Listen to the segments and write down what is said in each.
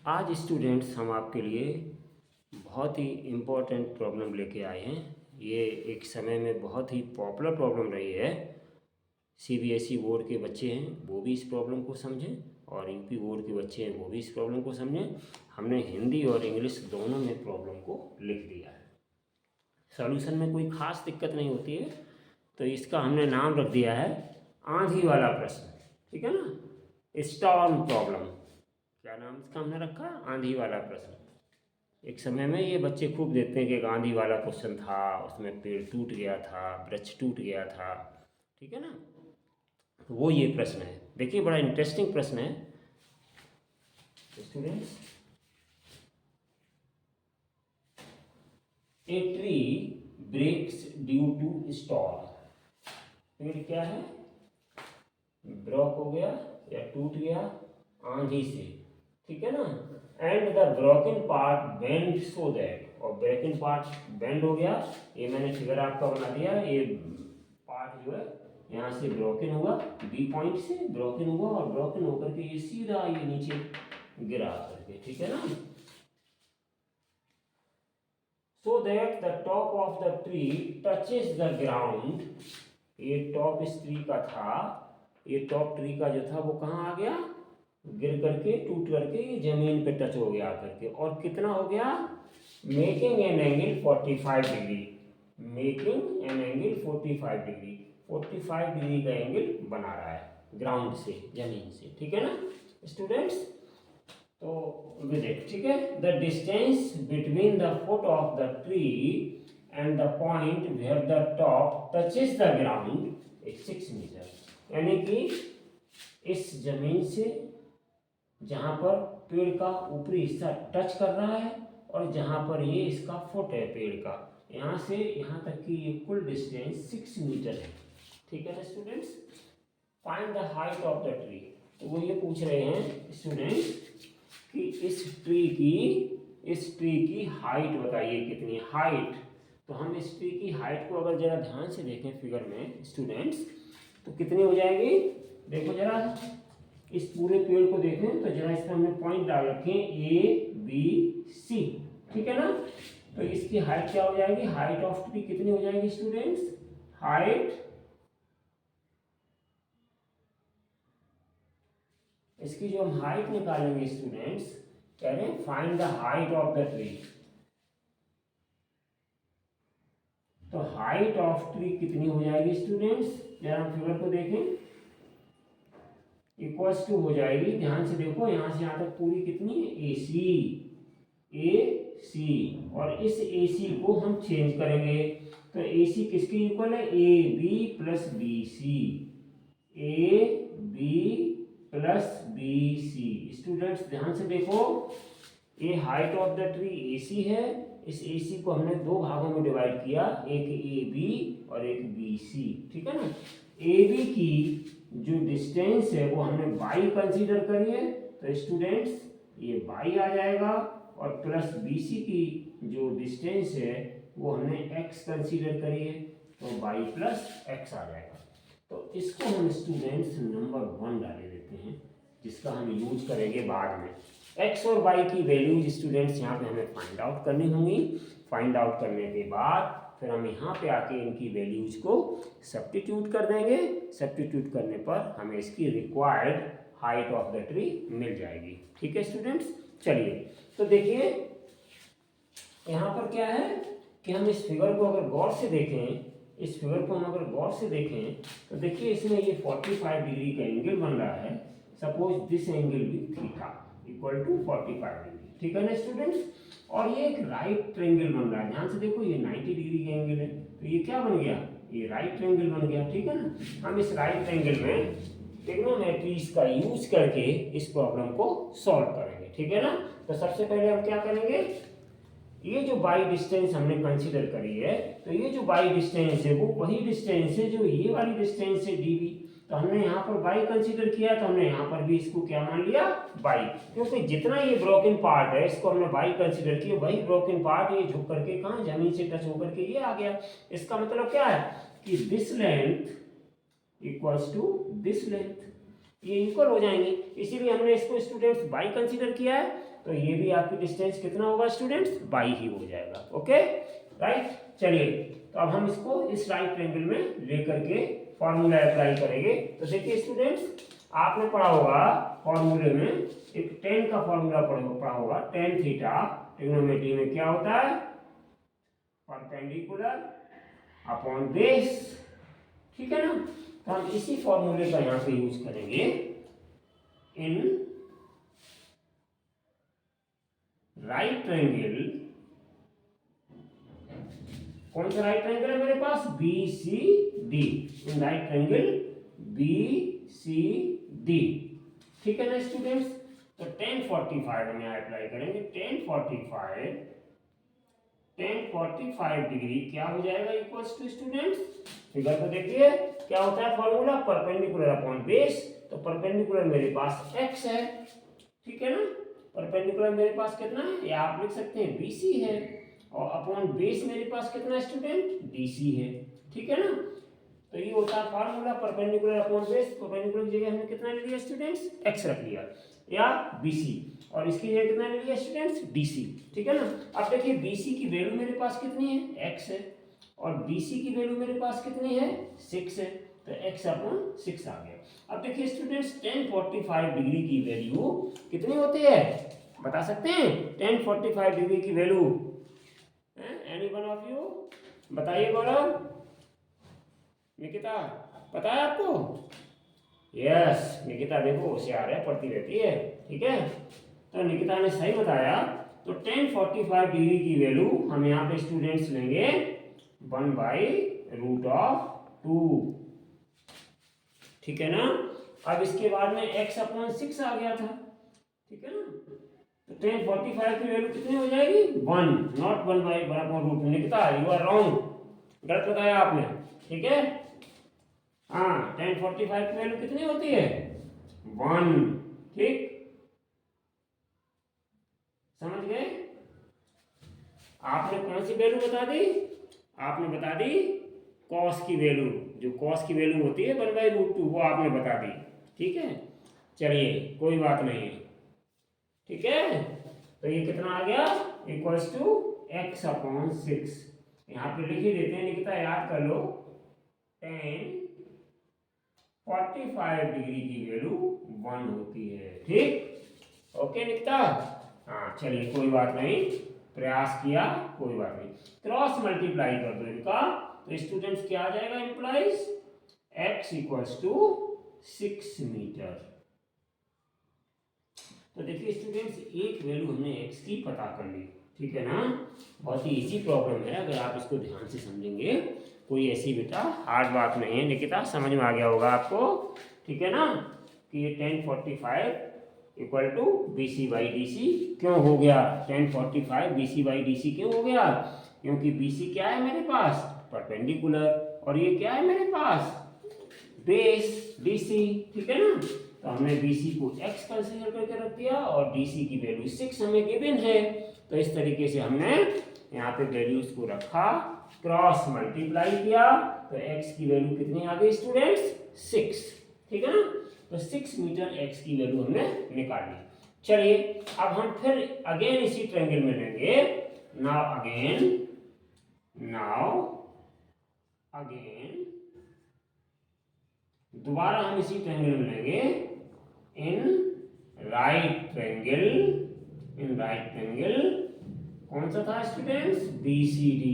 आज स्टूडेंट्स हम आपके लिए बहुत ही इम्पोर्टेंट प्रॉब्लम लेके आए हैं। ये एक समय में बहुत ही पॉपुलर प्रॉब्लम रही है। सीबीएसई बोर्ड के बच्चे हैं वो भी इस प्रॉब्लम को समझें और यूपी बोर्ड के बच्चे हैं वो भी इस प्रॉब्लम को समझें। हमने हिंदी और इंग्लिश दोनों में प्रॉब्लम को लिख दिया है। सॉल्यूशन में कोई ख़ास दिक्कत नहीं होती है, तो इसका हमने नाम रख दिया है आंधी वाला प्रश्न। ठीक है ना, स्टॉर्म प्रॉब्लम। क्या नाम इसका हमने रखा? आंधी वाला प्रश्न। एक समय में ये बच्चे खूब देखते हैं कि एक आंधी वाला क्वेश्चन था, उसमें पेड़ टूट गया था, वृक्ष टूट गया था। ठीक है ना, तो वो ये प्रश्न है। देखिए बड़ा इंटरेस्टिंग प्रश्न है students. A tree breaks due to storm. पेड़ क्या है? ब्रेक हो गया या टूट गया आंधी से। ठीक है ना, and the broken part bend so that, और ब्रोकन पार्ट बेंड हो गया। ये मैंने फिगर आपका बना दिया। ये पार्ट जो है यहाँ से ब्रोकन हुआ, बी पॉइंट से ब्रोकन हुआ और ब्रोकन होकर के ये सीधा ये नीचे गिरा करके। ठीक है ना, so that the top of the tree touches the ground. ये टॉप इस ट्री का था, ये टॉप ट्री का जो था वो कहाँ आ गया? गिर करके टूट करके ये जमीन पे टच हो गया करके। और कितना हो गया? Making an angle 45 degree. Making an angle 45 degree. 45 degree का एंगल बना रहा है ग्राउंड से, जमीन से। ठीक है ना स्टूडेंट्स, तो विजिट। ठीक है, the distance between the foot of the tree and the point where the top touches the ground is 6 metre. यानी कि इस जमीन से जहाँ पर पेड़ का ऊपरी हिस्सा टच कर रहा है और जहाँ पर ये इसका फुट है पेड़ का, यहाँ से यहाँ तक की ये कुल डिस्टेंस 6 मीटर है। ठीक है ना students, find the height of the tree. तो वो ये पूछ रहे हैं स्टूडेंट्स कि इस ट्री की हाइट बताइए कितनी हाइट। तो हम इस ट्री की हाइट को अगर जरा ध्यान से देखें फिगर में स्टूडेंट्स, तो कितनी हो जाएगी? देखो जरा इस पूरे पेड़ को देखें तो जरा इसमें हमने पॉइंट डाल रखे हैं ए बी सी। ठीक है ना, तो इसकी हाइट क्या हो जाएगी? हाइट ऑफ ट्री कितनी हो जाएगी स्टूडेंट्स? हाइट, इसकी जो हम हाइट निकालेंगे स्टूडेंट्स, कह रहे हैं find the height of the tree. तो हाइट ऑफ ट्री कितनी हो जाएगी स्टूडेंट्स? जरा हम फिगर को देखें, इक्वल्स टू हो जाएगी। ध्यान से देखो, यहां से यहां तक पूरी कितनी है? ए सी। और इस ए सी को हम चेंज करेंगे तो ए सी किसके इक्वल है? A B plus B C. A B plus B C. Students ध्यान से देखो, ये height of the tree A C है। इस ए सी को हमने दो भागों में डिवाइड किया, एक ए बी और एक बी सी। ठीक है ना, ए बी की जो डिस्टेंस है वो हमने बाई कंसीडर करी है, तो स्टूडेंट्स ये बाई आ जाएगा। और प्लस बी सी की जो डिस्टेंस है वो हमने एक्स कंसीडर करी है, तो बाई प्लस एक्स आ जाएगा। तो इसको हम स्टूडेंट्स नंबर 1 डाले देते हैं, जिसका हम यूज करेंगे बाद में। एक्स और वाई की वैल्यूज स्टूडेंट्स यहाँ पे हमें फाइंड आउट करनी होंगी। फाइंड आउट करने के बाद फिर हम यहाँ पे आके इनकी वैल्यूज को सब्स्टिट्यूट कर देंगे। सब्स्टिट्यूट करने पर हमें इसकी required height of the tree मिल जाएगी। ठीक है स्टूडेंट्स, चलिए तो देखिए यहाँ पर क्या है कि हम इस फिगर को अगर गौर से देखें, इस फिगर को हम अगर गौर से देखें तो देखिए इसमें ये 45 डिग्री का एंगल बन रहा है। सपोज दिस एंगल भी थीटा इक्वल टू 45 डिग्री। ठीक है ना स्टूडेंट्स, और ये एक राइट ट्रायंगल बन रहा है। ध्यान से देखो, ये 90 डिग्री का एंगल है, तो ये क्या बन गया? ये राइट ट्रायंगल बन गया। ठीक है ना, हम इस राइट ट्रायंगल में ट्रिग्नोमेट्रीज का यूज करके इस प्रॉब्लम को सॉल्व करेंगे। ठीक है ना, तो सबसे पहले हम क्या करेंगे, ये जो बाई डिस्टेंस हमने कंसीडर करी है, तो ये जो बाई डिस्टेंस है वो वही डिस्टेंस है जो ये वाली डिस्टेंस है डीबी। तो हमने यहाँ पर बाई कंसीडर किया, तो हमने यहाँ पर भी इसको क्या मान लिया? बाई। क्योंकि जितना ये ब्रोकन पार्ट है इसको हमने बाई कंसीडर किया, वही ब्रोकन पार्ट ये झुक करके कहाँ? जमीन से टच होकर के ये आ गया। इसका मतलब क्या है कि this length equals to this length. ये इक्वल हो जाएंगे, इसीलिए हमने इसको स्टूडेंट्स बाई कंसीडर किया है। तो ये भी आपकी डिस्टेंस कितना होगा स्टूडेंट्स, बाई ही हो जाएगा। Okay right. चलिए तो अब हम इसको इस राइट ट्रायंगल में लेकर के फॉर्मूला अप्लाई करेंगे। तो देखिए स्टूडेंट्स, आपने पढ़ा होगा फॉर्मूले में एक टेन का फॉर्मूला पढ़ा होगा, टेन थीटा ट्रिग्नोमेट्री में क्या होता है, परपेंडिकुलर अपॉन बेस, ठीक है ना। तो हम इसी फॉर्मूले का यहां पे यूज करेंगे इन राइट ट्रायंगल। कौन सा राइट ट्रायंगल है मेरे पास, B C D, in right triangle B C D, ठीक है ना स्टूडेंट्स। तो tan 45 हम यहाँ अप्लाई करेंगे, tan 45 डिग्री क्या हो जाएगा इक्वल्स टू स्टूडेंट्स, फिगर को देखिए क्या होता है फॉर्मूला, परपेंडिकुलर अपॉन बेस। तो परपेंडिकुलर मेरे पास x है, ठीक है ना, परपेंडिकुलर मेरे पास कितना है, या आप लिख सकते हैं BC है, और अपॉन बेस मेरे पास कितना स्टूडेंट, DC है, ठीक है ना। तो ये होता है formula perpendicular upon base. Perpendicular की जगह हमने कितना ले लिया स्टूडेंट्स, x रख लिया, या BC, और इसकी जगह कितना ले लिया स्टूडेंट्स, DC, ठीक है ना। अब देखिए BC की वैल्यू मेरे पास कितनी है, x है, और BC की वैल्यू मेरे पास कितनी है, 6 है, तो x अपॉन 6 आ गया। अब देखिए स्टूडेंट्स, tan 45 डिग्री की वैल्यू कितनी होती है, बता सकते हैं tan 45 डिग्री की value, any one of you बताइए। गौरव, निकिता, पता है आपको, यस निकिता देखो होशियार है, पढ़ती रहती है, ठीक है। तो निकिता ने सही बताया। तो tan 45 डिग्री की वैल्यू हम यहाँ पे स्टूडेंट्स लेंगे 1/√2, ठीक है ना। अब इसके बाद में x अपॉन 6 आ गया था, ठीक है ना। तो tan 45 की वैल्यू कितनी हो जाएगी, 1, not 1/√2। Nikita you are wrong, गलत बताया आपने, ठीक है। हाँ, tan 45 की वैल्यू कितनी होती है, 1, ठीक, समझ गए। आपने कौन सी वैल्यू बता दी, आपने बता दी कॉस की वैल्यू, जो कॉस की वैल्यू होती है 1/√2 वो आपने बता दी, ठीक है। चलिए कोई बात नहीं है, ठीक है। तो ये कितना आ गया, इक्वल्स टू x अपॉन 6। यहाँ पे लिख ही देते हैं निकिता, याद कर लो, tan 45 डिग्री की वैल्यू 1 होती है, ठीक, ओके निकिता। हाँ चलिए कोई बात नहीं, प्रयास किया, कोई बात नहीं। क्रॉस मल्टीप्लाई कर दो इनका, तो स्टूडेंट्स क्या आ जाएगा, implies x equals to 6 metre. तो देखिए स्टूडेंट्स, एक वैल्यू हमने x की पता कर ली, ठीक है ना। बहुत ही इजी प्रॉब्लम है, अगर आप इसको ध्यान से समझेंगे, कोई ऐसी बेटा हार्ड बात नहीं है। निकिता समझ में आ गया होगा आपको, ठीक है ना, कि ये tan 45 इक्वल टू BC/DC क्यों हो गया, tan 45 BC/DC क्यों हो गया, क्योंकि BC क्या है मेरे पास, परपेंडिकुलर, और ये क्या है मेरे पास, बेस DC, ठीक है ना। तो हमने BC को x कंसीडर करके रख दिया, और DC की वैल्यू 6 हमें गिवन है। तो इस तरीके से हमने यहाँ पे वैल्यूज को रखा, क्रॉस मल्टीप्लाई किया, तो x की वैल्यू कितनी आ गई स्टूडेंट्स, 6, ठीक है ना। तो 6 मीटर x की वैल्यू हमने निकाल ली। चलिए अब हम फिर अगेन इसी ट्रायंगल में लेंगे, नाउ अगेन दोबारा हम इसी ट्रायंगल में लेंगे, इन राइट ट्रायंगल, कौन सा था स्टूडेंट्स, BCD,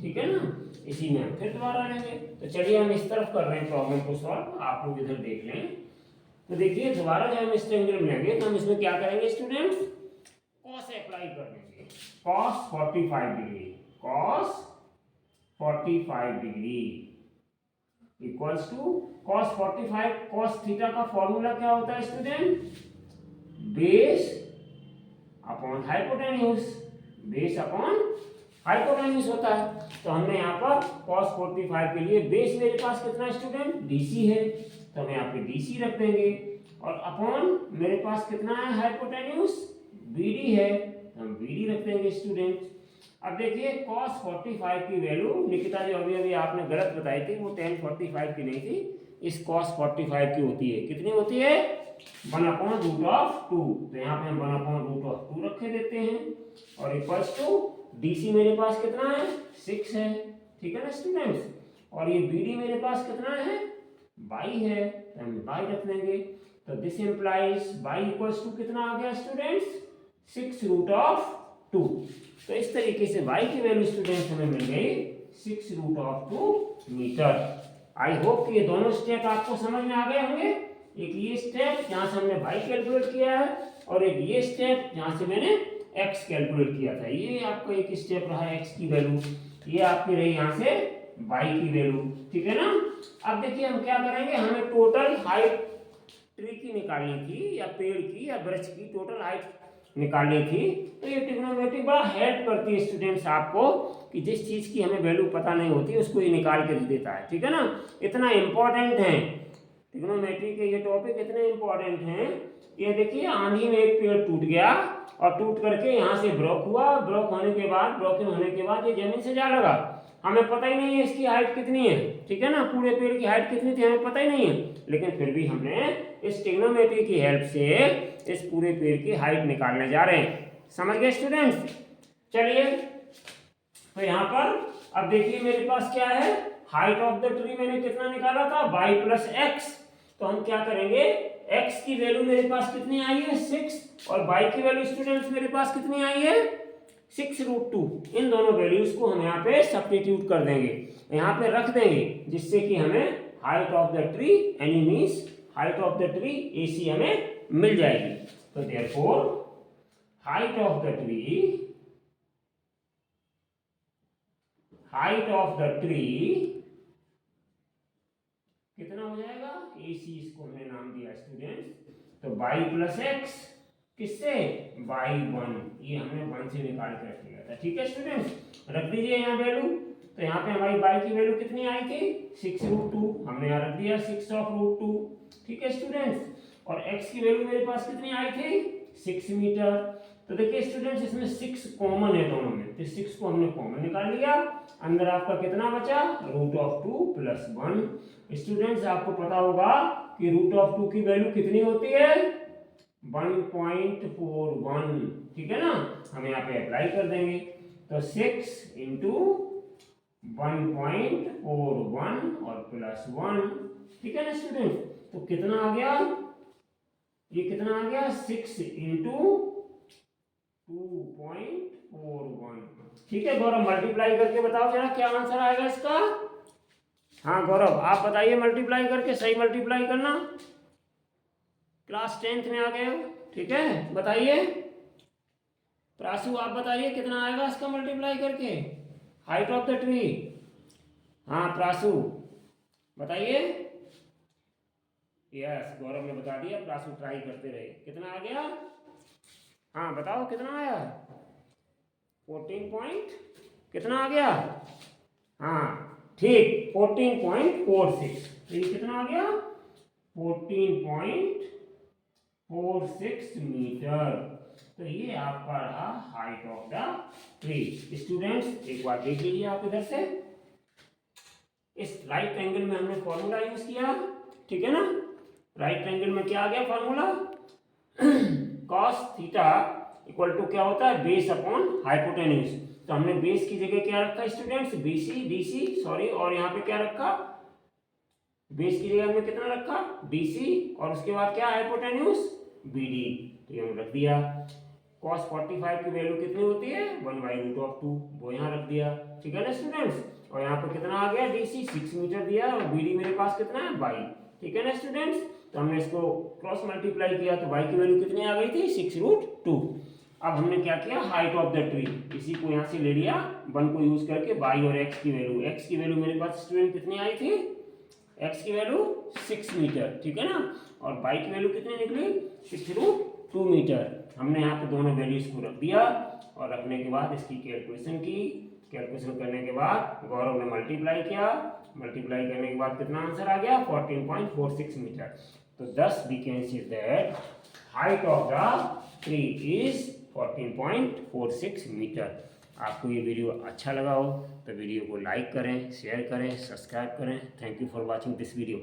ठीक है ना। इसी में हम फिर दोबारा लेंगे। तो चलिए हम इस तरफ कर रहे हैं प्रॉब्लम को सॉल्व, आप लोग इधर देख लें। तो देखिए दोबारा जब हम इस ट्रायंगल में लेंगे, तो हम इसमें क्या करेंगे स्टूडेंट्स, कॉस अप्लाई कर देंगे, cos 45 degree, cos 45 degree equals to cos 45, cos theta का फॉर्मूला क्या होता है student, base upon hypotenuse, base upon hypotenuse होता है। तो हमने यहाँ पर cos 45 के लिए बेस मेरे पास कितना स्टूडेंट, DC है, तो हम यहाँ पे DC रख देंगे, और अपॉन मेरे पास कितना है हाइपोटेन्यूज, BD है, तो हम BD रख देंगे स्टूडेंट। अब देखिए cos 45 की वैल्यू, निकिता जो अभी आपने गलत बताई थी, वो tan 45 की नहीं थी, इस cos 45 की होती है, कितनी होती है 1/√2। तो यहाँ पे हम 1/√2 रखे देते हैं और इक्वल्स टू DC मेरे पास कितना है 6 है, ठीक है ना स्टूडेंट्स। और ये BD मेरे पास कितना है y है, तो हम y रख लेंगे। तो this implies y equals to कितना आ गया स्टूडेंट्स 6√2। तो इस तरीके से y की वैल्यू स्टूडेंट्स हमें मिल गई 6√2 मीटर। आई होप कि ये दोनों स्टेप आपको समझ में आ गए होंगे। एक ये स्टेप जहां से हमने y कैलकुलेट किया है और एक ये स्टेप जहां से मैंने x कैलकुलेट किया था। ये आपको एक स्टेप रहा x की वैल्यू, ये आपकी रही यहाँ से y की वैल्यू, ठीक है ना। अब देखिए हम क्या करेंगे, हमें टोटल हाइट ट्री की निकालनी थी या पेड़ की या वृक्ष की टोटल हाइट निकालनी थी। तो ये ट्रिग्नोमेट्री बड़ा हेल्प करती है स्टूडेंट्स आपको कि जिस चीज़ की हमें वैल्यू पता नहीं होती उसको ये निकाल के देता है, ठीक है ना। इतना इम्पोर्टेंट है ट्रिग्नोमेट्री के ये टॉपिक, इतने इम्पोर्टेंट हैं। ये देखिए आंधी में एक पेड़ टूट गया और टूट करके यहाँ से ब्रोक हुआ, ब्रोक होने के बाद ब्रोकन होने के बाद ये जमीन से जा लगा। हमें पता ही नहीं है इसकी हाइट कितनी है, ठीक है ना, पूरे पेड़ की हाइट कितनी थी हमें पता ही नहीं है, लेकिन फिर भी हमने इस ट्रिग्नोमेट्री की हेल्प से इस पूरे पेड़ की हाइट निकालने जा रहे हैं। समझ गए स्टूडेंट्स। चलिए तो यहाँ पर अब देखिए मेरे पास क्या है, हाइट ऑफ द ट्री मैंने कितना निकाला था y + x। तो हम क्या करेंगे, x की वैल्यू मेरे पास कितनी आई है 6 और y की वैल्यू स्टूडेंट्स मेरे पास कितनी आई है 6√2। इन दोनों वैल्यूज को हम यहाँ पे सब्स्टिट्यूट कर देंगे, यहाँ पे रख देंगे, जिससे कि हमें height of the tree any means height of the tree AC हमें मिल जाएगी। तो therefore height of the tree, height of the tree कितना हो जाएगा AC, इसको हमने नाम दिया स्टूडेंट्स। तो y + x किससे y1, ये हमने 1 से निकाल के रख लिया था, ठीक है स्टूडेंट्स। रख दीजिए यहाँ वैल्यू। तो यहाँ पे हमारी y की वैल्यू कितनी आई थी 6√2, हमने यहाँ रख दिया 6/√2, ठीक है स्टूडेंट्स। और x की वैल्यू मेरे पास कितनी आई थी 6 मीटर। तो देखिए स्टूडेंट्स इसमें 6 कॉमन है दोनों में, तो 6 को हमने कॉमन निकाल लिया। अंदर आपका कितना बचा √2 + 1। स्टूडेंट्स आपको पता होगा कि √2 की वैल्यू कितनी होती है 1.41, ठीक है ना। हम यहाँ पे अप्लाई कर देंगे। तो 6 × 1.41 और +1, ठीक है ना स्टूडेंट। तो कितना आ गया, ये कितना आ गया 6 × 2.41, ठीक है गौरव। मल्टीप्लाई करके बताओ जरा क्या आंसर आएगा इसका। हाँ गौरव आप बताइए, मल्टीप्लाई करके सही मल्टीप्लाई करना, क्लास 10th में आ गए हो, ठीक है। बताइए प्रासु आप बताइए कितना आएगा इसका मल्टीप्लाई करके हाइट ऑफ द ट्री। हाँ प्रासु बताइए। यस गौरव ने बता दिया, प्रासु ट्राई करते रहे। कितना आ गया, हाँ बताओ कितना आया 14 पॉइंट कितना आ गया, हाँ ठीक 14.46। तो ये कितना आ गया 14.46 मीटर। तो ये आपका रहा height of the tree. Students एक बार देख लीजिए आप इधर से, इस राइट एंगल में हमने फॉर्मूला यूज किया, ठीक है ना। राइट एंगल में क्या आ गया formula cos theta equal to क्या होता है बेस अपॉन हाइपोटेन्यूज। तो हमने बेस की जगह क्या रखा स्टूडेंट्स BC सॉरी, और यहाँ पे क्या रखा बेस की जगह हमने कितना रखा DC और उसके बाद क्या हाइपोटेन्यूज BD। तो ये हमने रख दिया। cos 45 की वैल्यू कितनी होती है 1/√2, वो यहाँ रख दिया, ठीक है ना स्टूडेंट्स। और यहाँ पे कितना आ गया DC 6 मीटर दिया और BD मेरे पास कितना है y, ठीक है ना स्टूडेंट्स। तो हमने इसको क्रॉस मल्टीप्लाई किया तो y की वैल्यू कितनी आ गई थी 6√2। अब हमने क्या किया हाइट ऑफ द ट्री, इसी को यहाँ से ले लिया 1 को यूज करके y और x की वैल्यू मेरे पास स्टूडेंट कितनी आई थी x की वैल्यू 6 मीटर, ठीक है ना। और y की वैल्यू कितनी निकली 6√2 मीटर। हमने यहाँ पे दोनों वैल्यूज को रख दिया और रखने के बाद इसकी कैलकुलेशन की। कैलकुलेशन करने के बाद गौरव ने मल्टीप्लाई किया, मल्टीप्लाई करने के बाद कितना आंसर आ गया 14.46 मीटर। तो thus we can see that height of the tree is 14.46 metre. आपको ये वीडियो अच्छा लगा हो तो वीडियो को लाइक करें, शेयर करें, सब्सक्राइब करें। Thank you for watching this video.